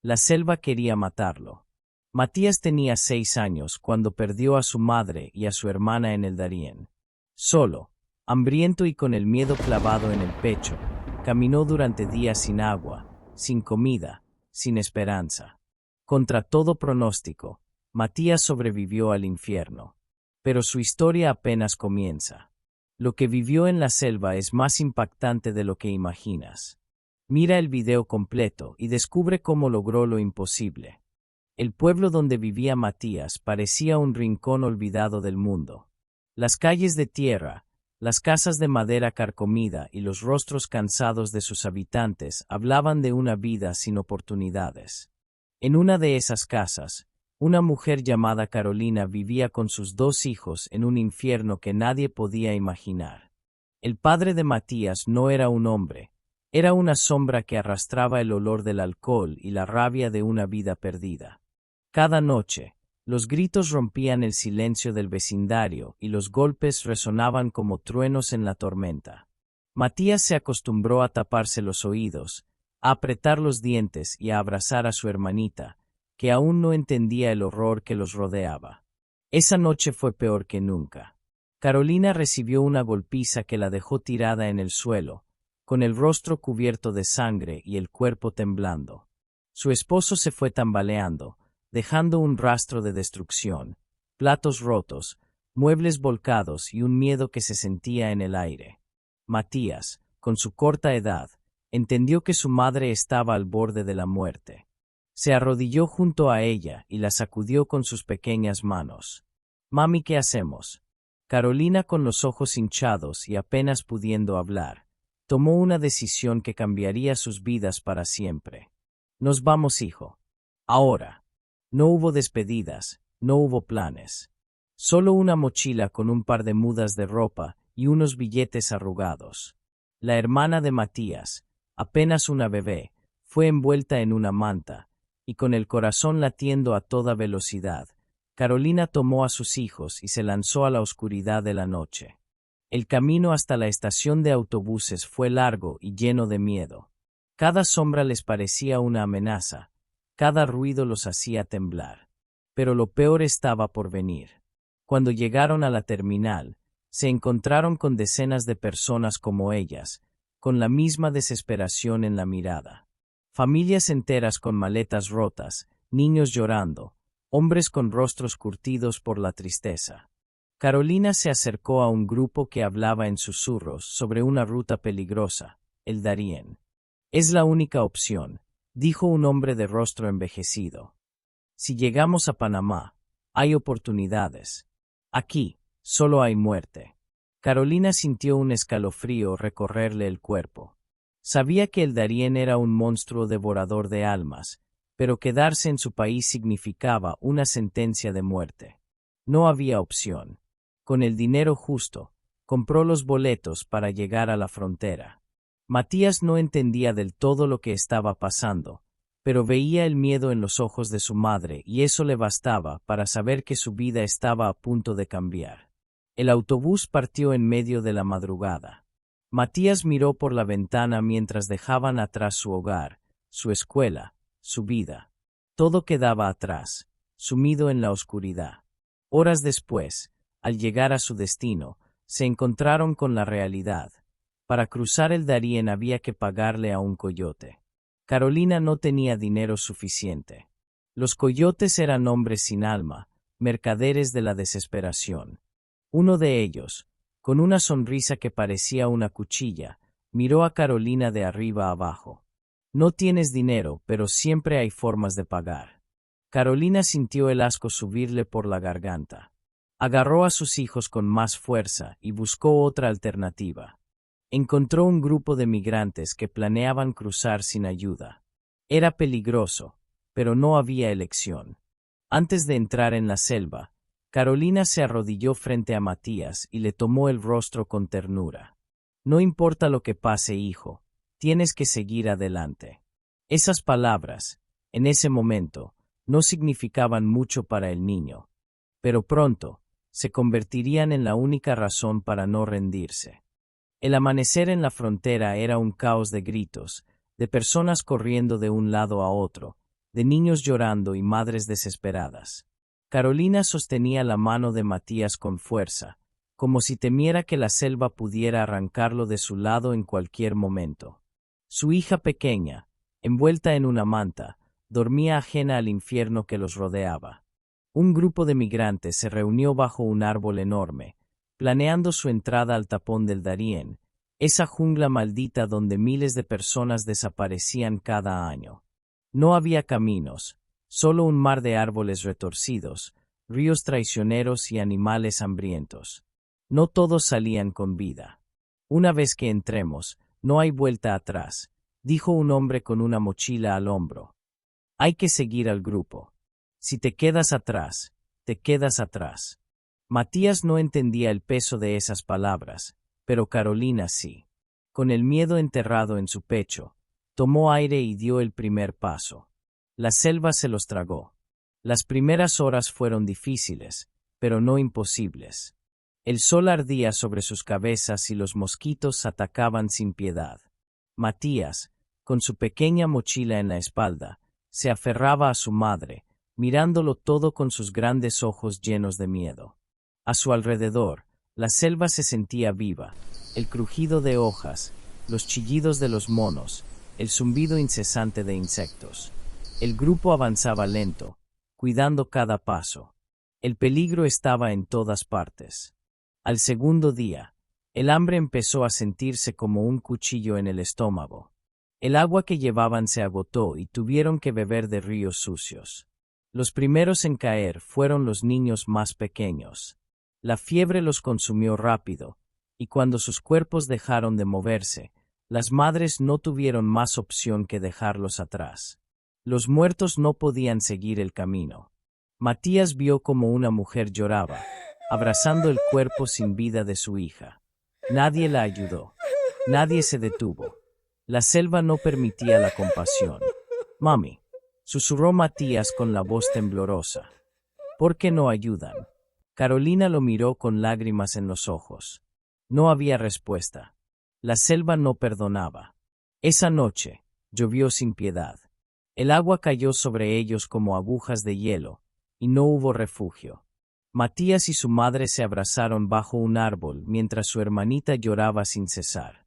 La selva quería matarlo. Matías tenía 6 años cuando perdió a su madre y a su hermana en el Darién. Solo, hambriento y con el miedo clavado en el pecho, caminó durante días sin agua, sin comida, sin esperanza. Contra todo pronóstico, Matías sobrevivió al infierno. Pero su historia apenas comienza. Lo que vivió en la selva es más impactante de lo que imaginas. Mira el video completo y descubre cómo logró lo imposible. El pueblo donde vivía Matías parecía un rincón olvidado del mundo. Las calles de tierra, las casas de madera carcomida y los rostros cansados de sus habitantes hablaban de una vida sin oportunidades. En una de esas casas, una mujer llamada Carolina vivía con sus 2 hijos en un infierno que nadie podía imaginar. El padre de Matías no era un hombre, era una sombra que arrastraba el olor del alcohol y la rabia de una vida perdida. Cada noche, los gritos rompían el silencio del vecindario y los golpes resonaban como truenos en la tormenta. Matías se acostumbró a taparse los oídos, a apretar los dientes y a abrazar a su hermanita, que aún no entendía el horror que los rodeaba. Esa noche fue peor que nunca. Carolina recibió una golpiza que la dejó tirada en el suelo, con el rostro cubierto de sangre y el cuerpo temblando. Su esposo se fue tambaleando, dejando un rastro de destrucción, platos rotos, muebles volcados y un miedo que se sentía en el aire. Matías, con su corta edad, entendió que su madre estaba al borde de la muerte. Se arrodilló junto a ella y la sacudió con sus pequeñas manos. «Mami, ¿qué hacemos?». Carolina, con los ojos hinchados y apenas pudiendo hablar, tomó una decisión que cambiaría sus vidas para siempre. «Nos vamos, hijo. Ahora». No hubo despedidas, no hubo planes. Solo una mochila con un par de mudas de ropa y unos billetes arrugados. La hermana de Matías, apenas una bebé, fue envuelta en una manta, y con el corazón latiendo a toda velocidad, Carolina tomó a sus hijos y se lanzó a la oscuridad de la noche. El camino hasta la estación de autobuses fue largo y lleno de miedo. Cada sombra les parecía una amenaza. Cada ruido los hacía temblar. Pero lo peor estaba por venir. Cuando llegaron a la terminal, se encontraron con decenas de personas como ellas, con la misma desesperación en la mirada. Familias enteras con maletas rotas, niños llorando, hombres con rostros curtidos por la tristeza. Carolina se acercó a un grupo que hablaba en susurros sobre una ruta peligrosa, el Darién. «Es la única opción», dijo un hombre de rostro envejecido. «Si llegamos a Panamá, hay oportunidades. Aquí, solo hay muerte». Carolina sintió un escalofrío recorrerle el cuerpo. Sabía que el Darién era un monstruo devorador de almas, pero quedarse en su país significaba una sentencia de muerte. No había opción. Con el dinero justo, compró los boletos para llegar a la frontera. Matías no entendía del todo lo que estaba pasando, pero veía el miedo en los ojos de su madre y eso le bastaba para saber que su vida estaba a punto de cambiar. El autobús partió en medio de la madrugada. Matías miró por la ventana mientras dejaban atrás su hogar, su escuela, su vida. Todo quedaba atrás, sumido en la oscuridad. Horas después, al llegar a su destino, se encontraron con la realidad. Para cruzar el Darién había que pagarle a un coyote. Carolina no tenía dinero suficiente. Los coyotes eran hombres sin alma, mercaderes de la desesperación. Uno de ellos, con una sonrisa que parecía una cuchilla, miró a Carolina de arriba abajo. «No tienes dinero, pero siempre hay formas de pagar». Carolina sintió el asco subirle por la garganta. Agarró a sus hijos con más fuerza y buscó otra alternativa. Encontró un grupo de migrantes que planeaban cruzar sin ayuda. Era peligroso, pero no había elección. Antes de entrar en la selva, Carolina se arrodilló frente a Matías y le tomó el rostro con ternura. «No importa lo que pase, hijo, tienes que seguir adelante». Esas palabras, en ese momento, no significaban mucho para el niño, pero pronto se convertirían en la única razón para no rendirse. El amanecer en la frontera era un caos de gritos, de personas corriendo de un lado a otro, de niños llorando y madres desesperadas. Carolina sostenía la mano de Matías con fuerza, como si temiera que la selva pudiera arrancarlo de su lado en cualquier momento. Su hija pequeña, envuelta en una manta, dormía ajena al infierno que los rodeaba. Un grupo de migrantes se reunió bajo un árbol enorme, planeando su entrada al tapón del Darién, esa jungla maldita donde miles de personas desaparecían cada año. No había caminos, solo un mar de árboles retorcidos, ríos traicioneros y animales hambrientos. No todos salían con vida. Una vez que entremos, no hay vuelta atrás, dijo un hombre con una mochila al hombro. Hay que seguir al grupo. Si te quedas atrás, te quedas atrás. Matías no entendía el peso de esas palabras, pero Carolina sí. Con el miedo enterrado en su pecho, tomó aire y dio el primer paso. La selva se los tragó. Las primeras horas fueron difíciles, pero no imposibles. El sol ardía sobre sus cabezas y los mosquitos atacaban sin piedad. Matías, con su pequeña mochila en la espalda, se aferraba a su madre, mirándolo todo con sus grandes ojos llenos de miedo. A su alrededor, la selva se sentía viva, el crujido de hojas, los chillidos de los monos, el zumbido incesante de insectos. El grupo avanzaba lento, cuidando cada paso. El peligro estaba en todas partes. Al segundo día, el hambre empezó a sentirse como un cuchillo en el estómago. El agua que llevaban se agotó y tuvieron que beber de ríos sucios. Los primeros en caer fueron los niños más pequeños. La fiebre los consumió rápido, y cuando sus cuerpos dejaron de moverse, las madres no tuvieron más opción que dejarlos atrás. Los muertos no podían seguir el camino. Matías vio como una mujer lloraba, abrazando el cuerpo sin vida de su hija. Nadie la ayudó. Nadie se detuvo. La selva no permitía la compasión. «Mami», susurró Matías con la voz temblorosa. «¿Por qué no ayudan?» Carolina lo miró con lágrimas en los ojos. No había respuesta. La selva no perdonaba. Esa noche, llovió sin piedad. El agua cayó sobre ellos como agujas de hielo, y no hubo refugio. Matías y su madre se abrazaron bajo un árbol mientras su hermanita lloraba sin cesar.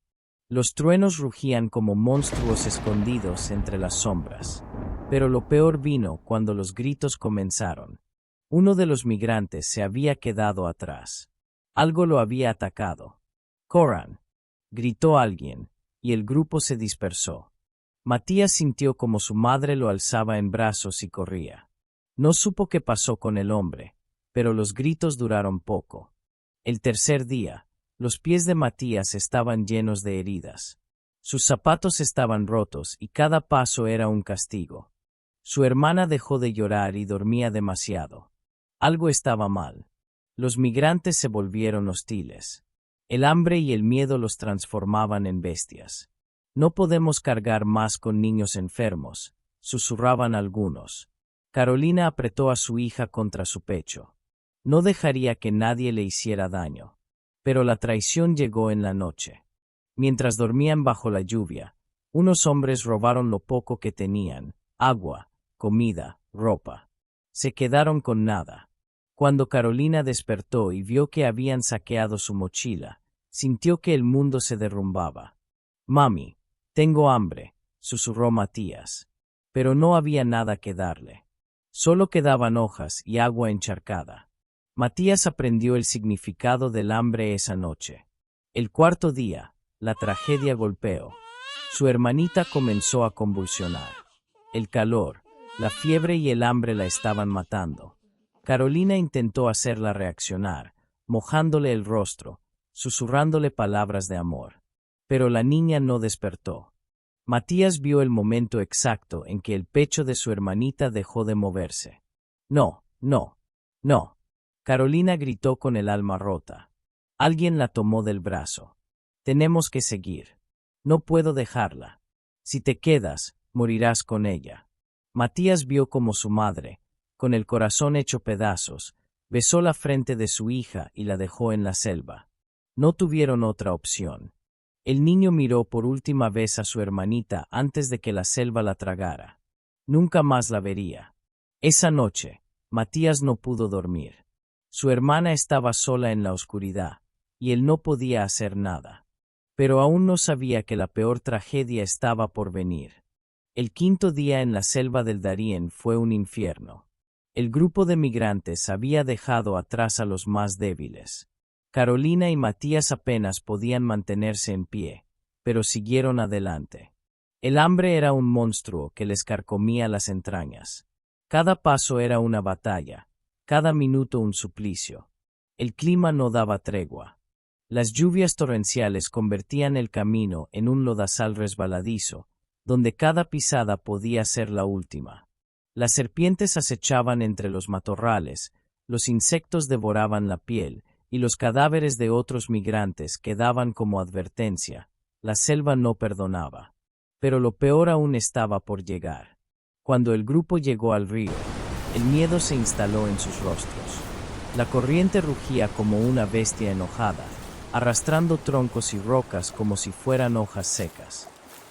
Los truenos rugían como monstruos escondidos entre las sombras. Pero lo peor vino cuando los gritos comenzaron. Uno de los migrantes se había quedado atrás. Algo lo había atacado. «Coran», gritó alguien, y el grupo se dispersó. Matías sintió como su madre lo alzaba en brazos y corría. No supo qué pasó con el hombre, pero los gritos duraron poco. El tercer día, los pies de Matías estaban llenos de heridas. Sus zapatos estaban rotos y cada paso era un castigo. Su hermana dejó de llorar y dormía demasiado. Algo estaba mal. Los migrantes se volvieron hostiles. El hambre y el miedo los transformaban en bestias. «No podemos cargar más con niños enfermos», susurraban algunos. Carolina apretó a su hija contra su pecho. No dejaría que nadie le hiciera daño. Pero la traición llegó en la noche. Mientras dormían bajo la lluvia, unos hombres robaron lo poco que tenían: agua, comida, ropa. Se quedaron con nada. Cuando Carolina despertó y vio que habían saqueado su mochila, sintió que el mundo se derrumbaba. «Mami, tengo hambre», susurró Matías. Pero no había nada que darle. Solo quedaban hojas y agua encharcada. Matías aprendió el significado del hambre esa noche. El cuarto día, la tragedia golpeó. Su hermanita comenzó a convulsionar. El calor, la fiebre y el hambre la estaban matando. Carolina intentó hacerla reaccionar, mojándole el rostro, susurrándole palabras de amor. Pero la niña no despertó. Matías vio el momento exacto en que el pecho de su hermanita dejó de moverse. «No, no, no». Carolina gritó con el alma rota. Alguien la tomó del brazo. «Tenemos que seguir. No puedo dejarla. Si te quedas, morirás con ella». Matías vio como su madre, con el corazón hecho pedazos, besó la frente de su hija y la dejó en la selva. No tuvieron otra opción. El niño miró por última vez a su hermanita antes de que la selva la tragara. Nunca más la vería. Esa noche, Matías no pudo dormir. Su hermana estaba sola en la oscuridad, y él no podía hacer nada. Pero aún no sabía que la peor tragedia estaba por venir. El quinto día en la selva del Darién fue un infierno. El grupo de migrantes había dejado atrás a los más débiles. Carolina y Matías apenas podían mantenerse en pie, pero siguieron adelante. El hambre era un monstruo que les carcomía las entrañas. Cada paso era una batalla, cada minuto un suplicio. El clima no daba tregua. Las lluvias torrenciales convertían el camino en un lodazal resbaladizo, donde cada pisada podía ser la última. Las serpientes acechaban entre los matorrales, los insectos devoraban la piel, y los cadáveres de otros migrantes quedaban como advertencia. La selva no perdonaba. Pero lo peor aún estaba por llegar. Cuando el grupo llegó al río, el miedo se instaló en sus rostros. La corriente rugía como una bestia enojada, arrastrando troncos y rocas como si fueran hojas secas.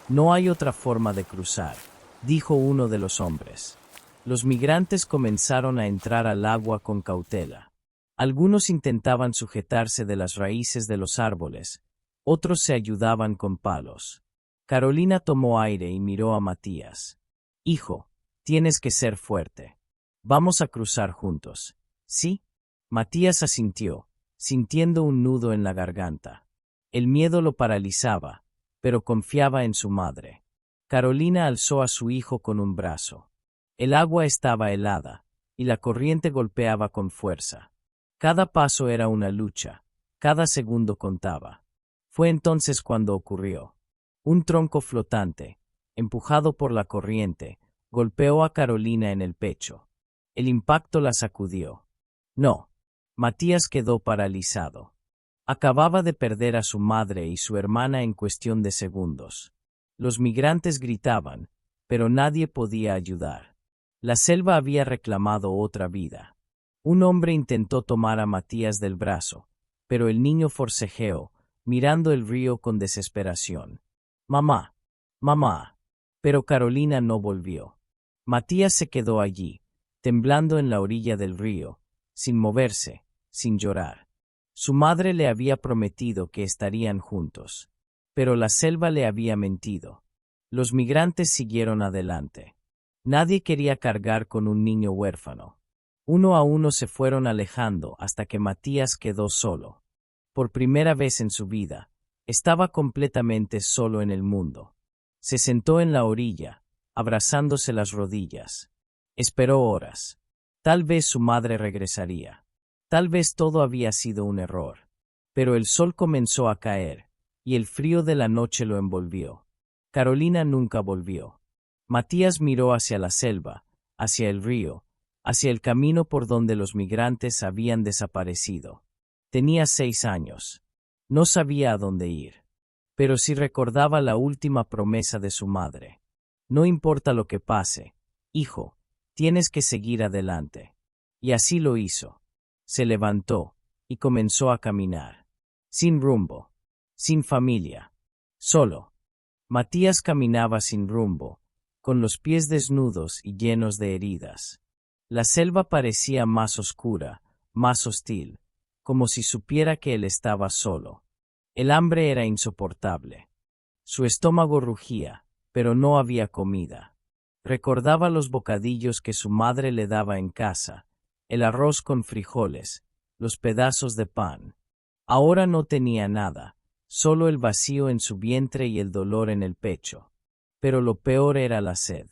No hay otra forma de cruzar, dijo uno de los hombres. Los migrantes comenzaron a entrar al agua con cautela. Algunos intentaban sujetarse de las raíces de los árboles, otros se ayudaban con palos. Carolina tomó aire y miró a Matías. Hijo, tienes que ser fuerte. Vamos a cruzar juntos. ¿Sí? Matías asintió, sintiendo un nudo en la garganta. El miedo lo paralizaba, pero confiaba en su madre. Carolina alzó a su hijo con un brazo. El agua estaba helada, y la corriente golpeaba con fuerza. Cada paso era una lucha, cada segundo contaba. Fue entonces cuando ocurrió. Un tronco flotante, empujado por la corriente, golpeó a Carolina en el pecho. El impacto la sacudió. No. Matías quedó paralizado. Acababa de perder a su madre y su hermana en cuestión de segundos. Los migrantes gritaban, pero nadie podía ayudar. La selva había reclamado otra vida. Un hombre intentó tomar a Matías del brazo, pero el niño forcejeó, mirando el río con desesperación. Mamá, mamá. Pero Carolina no volvió. Matías se quedó allí, temblando en la orilla del río, sin moverse, sin llorar. Su madre le había prometido que estarían juntos. Pero la selva le había mentido. Los migrantes siguieron adelante. Nadie quería cargar con un niño huérfano. Uno a uno se fueron alejando hasta que Matías quedó solo. Por primera vez en su vida, estaba completamente solo en el mundo. Se sentó en la orilla, abrazándose las rodillas. Esperó horas. Tal vez su madre regresaría. Tal vez todo había sido un error. Pero el sol comenzó a caer, y el frío de la noche lo envolvió. Carolina nunca volvió. Matías miró hacia la selva, hacia el río, hacia el camino por donde los migrantes habían desaparecido. Tenía 6 años. No sabía a dónde ir. Pero sí recordaba la última promesa de su madre. No importa lo que pase, hijo, tienes que seguir adelante. Y así lo hizo. Se levantó, y comenzó a caminar. Sin rumbo, sin familia, solo. Matías caminaba sin rumbo, con los pies desnudos y llenos de heridas. La selva parecía más oscura, más hostil, como si supiera que él estaba solo. El hambre era insoportable. Su estómago rugía, pero no había comida. Recordaba los bocadillos que su madre le daba en casa, el arroz con frijoles, los pedazos de pan. Ahora no tenía nada, solo el vacío en su vientre y el dolor en el pecho. Pero lo peor era la sed.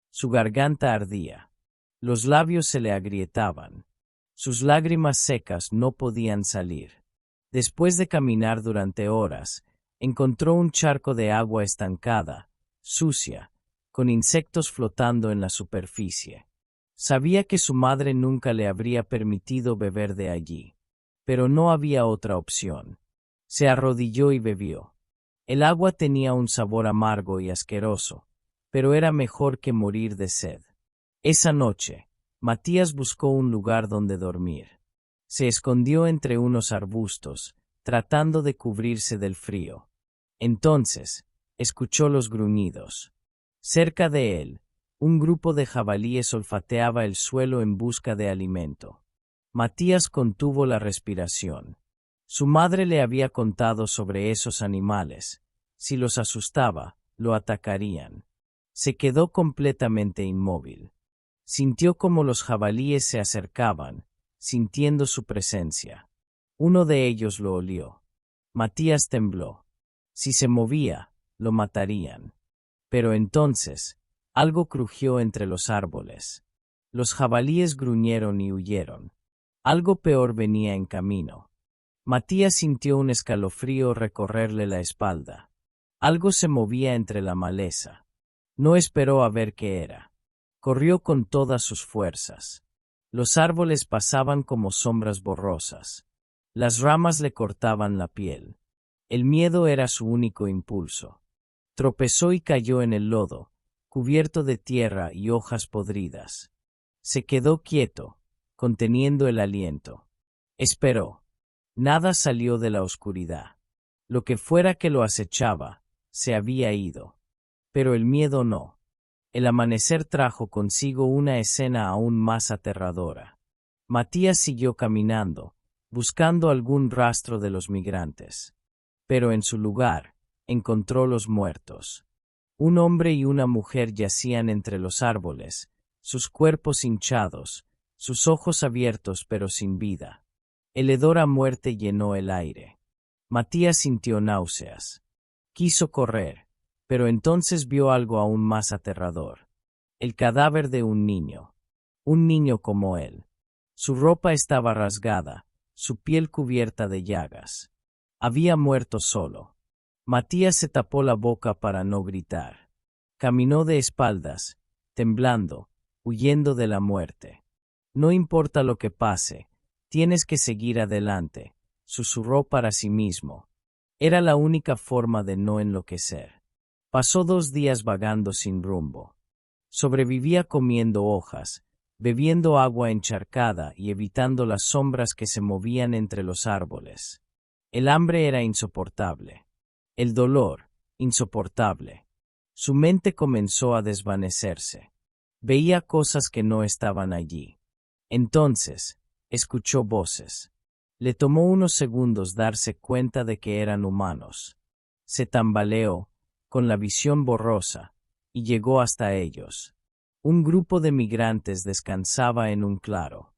Su garganta ardía. Los labios se le agrietaban. Sus lágrimas secas no podían salir. Después de caminar durante horas, encontró un charco de agua estancada, sucia, con insectos flotando en la superficie. Sabía que su madre nunca le habría permitido beber de allí. Pero no había otra opción. Se arrodilló y bebió. El agua tenía un sabor amargo y asqueroso, pero era mejor que morir de sed. Esa noche, Matías buscó un lugar donde dormir. Se escondió entre unos arbustos, tratando de cubrirse del frío. Entonces, escuchó los gruñidos. Cerca de él, Un grupo de jabalíes olfateaba el suelo en busca de alimento. Matías contuvo la respiración. Su madre le había contado sobre esos animales. Si los asustaba, lo atacarían. Se quedó completamente inmóvil. Sintió como los jabalíes se acercaban, sintiendo su presencia. Uno de ellos lo olió. Matías tembló. Si se movía, lo matarían. Pero entonces, algo crujió entre los árboles. Los jabalíes gruñeron y huyeron. Algo peor venía en camino. Matías sintió un escalofrío recorrerle la espalda. Algo se movía entre la maleza. No esperó a ver qué era. Corrió con todas sus fuerzas. Los árboles pasaban como sombras borrosas. Las ramas le cortaban la piel. El miedo era su único impulso. Tropezó y cayó en el lodo, cubierto de tierra y hojas podridas. Se quedó quieto, conteniendo el aliento. Esperó. Nada salió de la oscuridad. Lo que fuera que lo acechaba, se había ido. Pero el miedo no. El amanecer trajo consigo una escena aún más aterradora. Matías siguió caminando, buscando algún rastro de los migrantes. Pero en su lugar, encontró los muertos. Un hombre y una mujer yacían entre los árboles, sus cuerpos hinchados, sus ojos abiertos pero sin vida. El hedor a muerte llenó el aire. Matías sintió náuseas. Quiso correr, pero entonces vio algo aún más aterrador. El cadáver de un niño. Un niño como él. Su ropa estaba rasgada, su piel cubierta de llagas. Había muerto solo. Matías se tapó la boca para no gritar. Caminó de espaldas, temblando, huyendo de la muerte. No importa lo que pase, tienes que seguir adelante, susurró para sí mismo. Era la única forma de no enloquecer. Pasó 2 días vagando sin rumbo. Sobrevivía comiendo hojas, bebiendo agua encharcada y evitando las sombras que se movían entre los árboles. El hambre era insoportable. El dolor, insoportable. Su mente comenzó a desvanecerse. Veía cosas que no estaban allí. Entonces, escuchó voces. Le tomó unos segundos darse cuenta de que eran humanos. Se tambaleó, con la visión borrosa, y llegó hasta ellos. Un grupo de migrantes descansaba en un claro.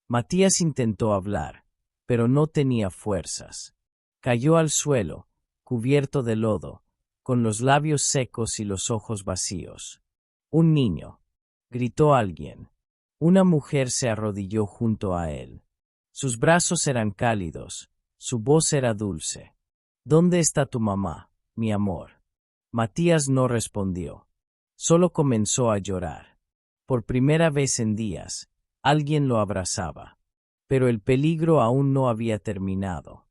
Matías intentó hablar, pero no tenía fuerzas. Cayó al suelo, cubierto de lodo, con los labios secos y los ojos vacíos. Un niño. Gritó alguien. Una mujer se arrodilló junto a él. Sus brazos eran cálidos, su voz era dulce. ¿Dónde está tu mamá, mi amor? Matías no respondió. Solo comenzó a llorar. Por primera vez en días, alguien lo abrazaba. Pero el peligro aún no había terminado.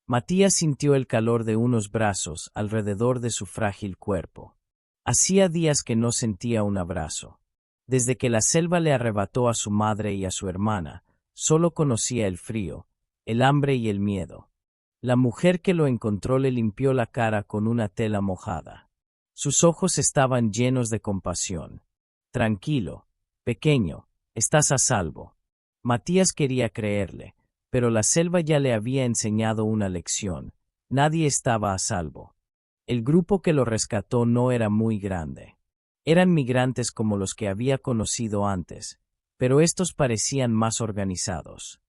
Matías sintió el calor de unos brazos alrededor de su frágil cuerpo. Hacía días que no sentía un abrazo. Desde que la selva le arrebató a su madre y a su hermana, solo conocía el frío, el hambre y el miedo. La mujer que lo encontró le limpió la cara con una tela mojada. Sus ojos estaban llenos de compasión. Tranquilo, pequeño, estás a salvo. Matías quería creerle, pero la selva ya le había enseñado una lección. Nadie estaba a salvo. El grupo que lo rescató no era muy grande. Eran migrantes como los que había conocido antes, pero estos parecían más organizados.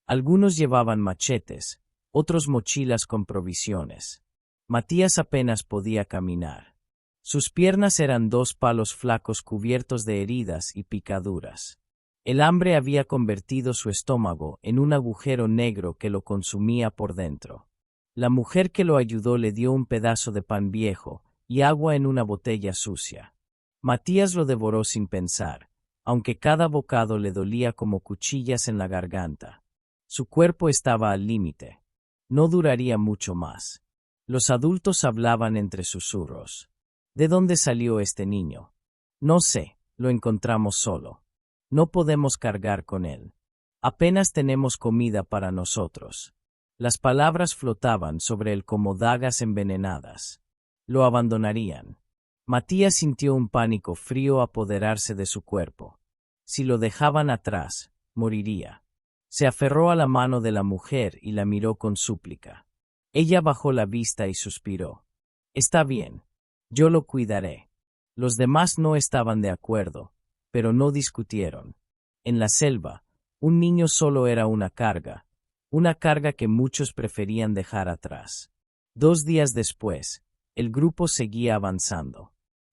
Algunos llevaban machetes, otros mochilas con provisiones. Matías apenas podía caminar. Sus piernas eran 2 palos flacos cubiertos de heridas y picaduras. El hambre había convertido su estómago en un agujero negro que lo consumía por dentro. La mujer que lo ayudó le dio un pedazo de pan viejo y agua en una botella sucia. Matías lo devoró sin pensar, aunque cada bocado le dolía como cuchillas en la garganta. Su cuerpo estaba al límite. No duraría mucho más. Los adultos hablaban entre susurros. ¿De dónde salió este niño? No sé, lo encontramos solo. No podemos cargar con él. Apenas tenemos comida para nosotros. Las palabras flotaban sobre él como dagas envenenadas. Lo abandonarían. Matías sintió un pánico frío apoderarse de su cuerpo. Si lo dejaban atrás, moriría. Se aferró a la mano de la mujer y la miró con súplica. Ella bajó la vista y suspiró. Está bien. Yo lo cuidaré. Los demás no estaban de acuerdo, pero no discutieron. En la selva, un niño solo era una carga que muchos preferían dejar atrás. 2 días después, el grupo seguía avanzando.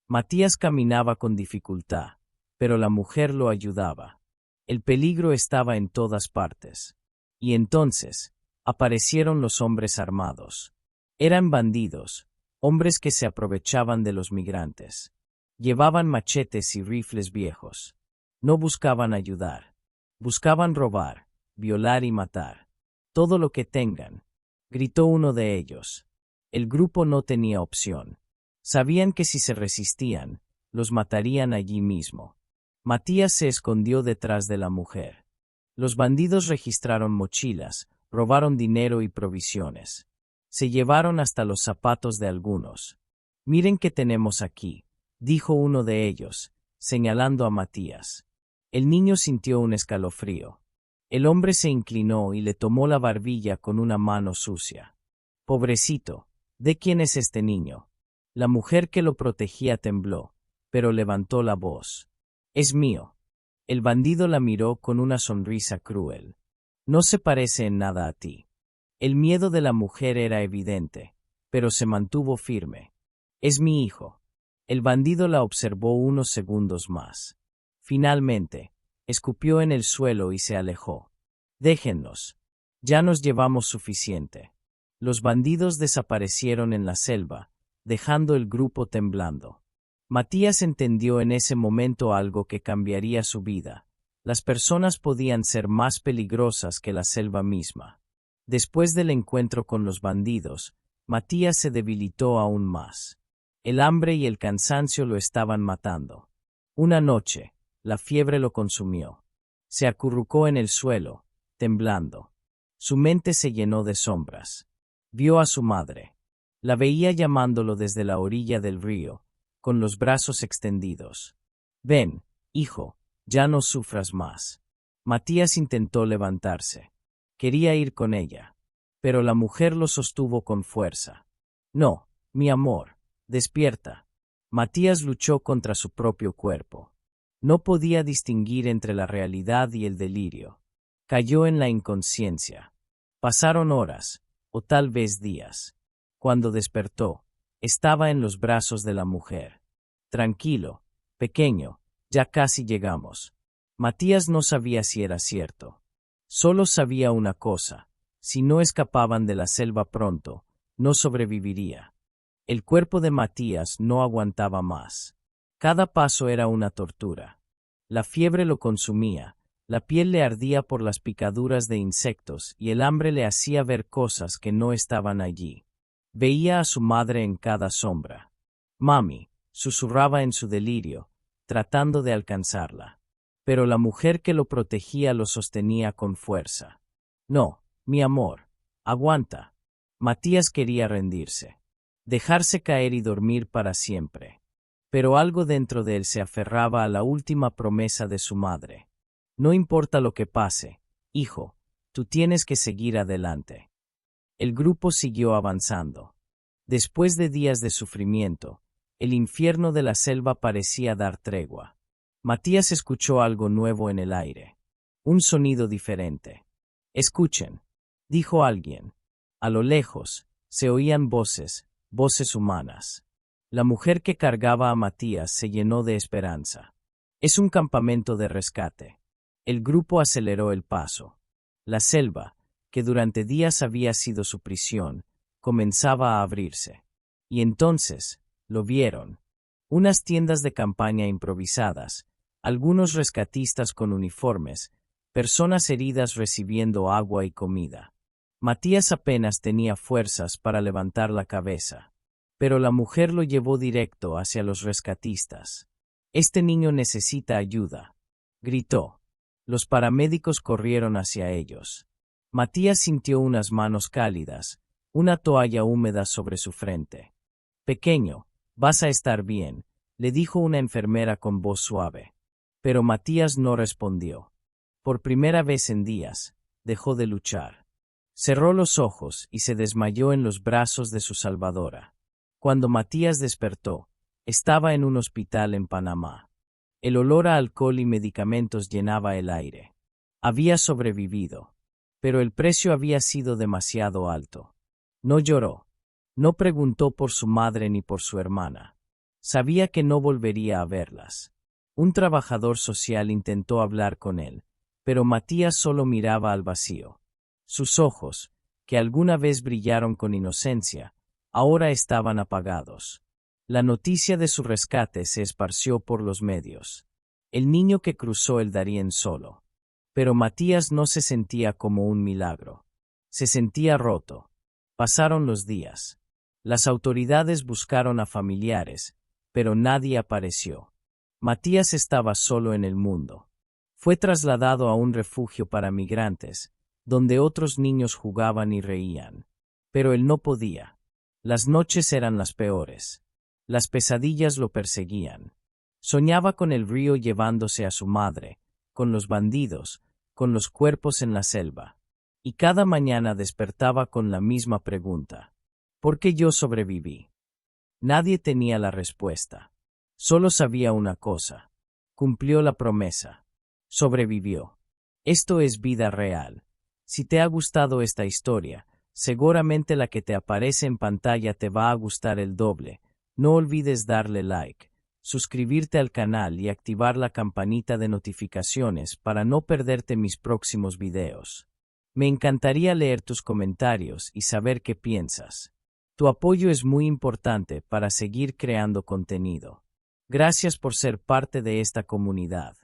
Matías caminaba con dificultad, pero la mujer lo ayudaba. El peligro estaba en todas partes. Y entonces, aparecieron los hombres armados. Eran bandidos, hombres que se aprovechaban de los migrantes. Llevaban machetes y rifles viejos. No buscaban ayudar. Buscaban robar, violar y matar. Todo lo que tengan, gritó uno de ellos. El grupo no tenía opción. Sabían que si se resistían, los matarían allí mismo. Matías se escondió detrás de la mujer. Los bandidos registraron mochilas, robaron dinero y provisiones. Se llevaron hasta los zapatos de algunos. Miren qué tenemos aquí, dijo uno de ellos, señalando a Matías. El niño sintió un escalofrío. El hombre se inclinó y le tomó la barbilla con una mano sucia. Pobrecito, ¿de quién es este niño? La mujer que lo protegía tembló, pero levantó la voz. Es mío. El bandido la miró con una sonrisa cruel. No se parece en nada a ti. El miedo de la mujer era evidente, pero se mantuvo firme. Es mi hijo. El bandido la observó unos segundos más. Finalmente, escupió en el suelo y se alejó. Déjennos. Ya nos llevamos suficiente. Los bandidos desaparecieron en la selva, dejando el grupo temblando. Matías entendió en ese momento algo que cambiaría su vida. Las personas podían ser más peligrosas que la selva misma. Después del encuentro con los bandidos, Matías se debilitó aún más. El hambre y el cansancio lo estaban matando. Una noche, la fiebre lo consumió. Se acurrucó en el suelo, temblando. Su mente se llenó de sombras. Vio a su madre. La veía llamándolo desde la orilla del río, con los brazos extendidos. Ven, hijo, ya no sufras más. Matías intentó levantarse. Quería ir con ella. Pero la mujer lo sostuvo con fuerza. No, mi amor, despierta. Matías luchó contra su propio cuerpo. No podía distinguir entre la realidad y el delirio. Cayó en la inconsciencia. Pasaron horas, o tal vez días. Cuando despertó, estaba en los brazos de la mujer. Tranquilo, pequeño, ya casi llegamos. Matías no sabía si era cierto. Solo sabía una cosa: si no escapaban de la selva pronto, no sobreviviría. El cuerpo de Matías no aguantaba más. Cada paso era una tortura. La fiebre lo consumía, la piel le ardía por las picaduras de insectos y el hambre le hacía ver cosas que no estaban allí. Veía a su madre en cada sombra. Mami, susurraba en su delirio, tratando de alcanzarla. Pero la mujer que lo protegía lo sostenía con fuerza. No, mi amor, aguanta. Matías quería rendirse. Dejarse caer y dormir para siempre. Pero algo dentro de él se aferraba a la última promesa de su madre. No importa lo que pase, hijo, tú tienes que seguir adelante. El grupo siguió avanzando. Después de días de sufrimiento, el infierno de la selva parecía dar tregua. Matías escuchó algo nuevo en el aire. Un sonido diferente. Escuchen, dijo alguien. A lo lejos, se oían voces, voces humanas. La mujer que cargaba a Matías se llenó de esperanza. Es un campamento de rescate. El grupo aceleró el paso. La selva, que durante días había sido su prisión, comenzaba a abrirse. Y entonces, lo vieron. Unas tiendas de campaña improvisadas, algunos rescatistas con uniformes, personas heridas recibiendo agua y comida. Matías apenas tenía fuerzas para levantar la cabeza. Pero la mujer lo llevó directo hacia los rescatistas. Este niño necesita ayuda, gritó. Los paramédicos corrieron hacia ellos. Matías sintió unas manos cálidas, una toalla húmeda sobre su frente. Pequeño, Vas a estar bien, le dijo una enfermera con voz suave. Pero Matías no respondió. Por primera vez en días, dejó de luchar. Cerró los ojos y se desmayó en los brazos de su salvadora. Cuando Matías despertó, estaba en un hospital en Panamá. El olor a alcohol y medicamentos llenaba el aire. Había sobrevivido, pero el precio había sido demasiado alto. No lloró. No preguntó por su madre ni por su hermana. Sabía que no volvería a verlas. Un trabajador social intentó hablar con él, pero Matías solo miraba al vacío. Sus ojos, que alguna vez brillaron con inocencia, ahora estaban apagados. La noticia de su rescate se esparció por los medios. El niño que cruzó el Darién solo. Pero Matías no se sentía como un milagro. Se sentía roto. Pasaron los días. Las autoridades buscaron a familiares, pero nadie apareció. Matías estaba solo en el mundo. Fue trasladado a un refugio para migrantes, donde otros niños jugaban y reían. Pero él no podía. Las noches eran las peores. Las pesadillas lo perseguían. Soñaba con el río llevándose a su madre, con los bandidos, con los cuerpos en la selva. Y cada mañana despertaba con la misma pregunta. ¿Por qué yo sobreviví? Nadie tenía la respuesta. Solo sabía una cosa. Cumplió la promesa. Sobrevivió. Esto es vida real. Si te ha gustado esta historia, seguramente la que te aparece en pantalla te va a gustar el doble. No olvides darle like, suscribirte al canal y activar la campanita de notificaciones para no perderte mis próximos videos. Me encantaría leer tus comentarios y saber qué piensas. Tu apoyo es muy importante para seguir creando contenido. Gracias por ser parte de esta comunidad.